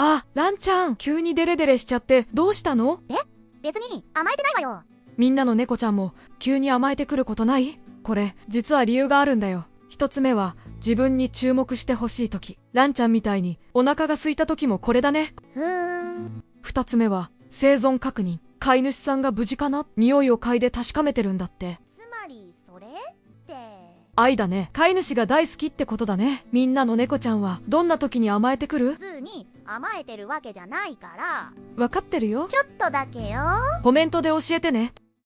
あ、ランちゃん、急にデレデレしちゃってどうしたの？別に甘えてないわよ。みんなの猫ちゃんも急に甘えてくることない？これ、実は理由があるんだよ。一つ目は、自分に注目してほしいとき。ランちゃんみたいにお腹が空いた時もこれだね。二つ目は、生存確認。飼い主さんが無事かな？匂いを嗅いで確かめてるんだって。つまりそれって愛だね。飼い主が大好きってことだね。みんなの猫ちゃんはどんな時に甘えてくる？普通に甘えてるわけじゃないから。わかってるよ。ちょっとだけよ。コメントで教えてね。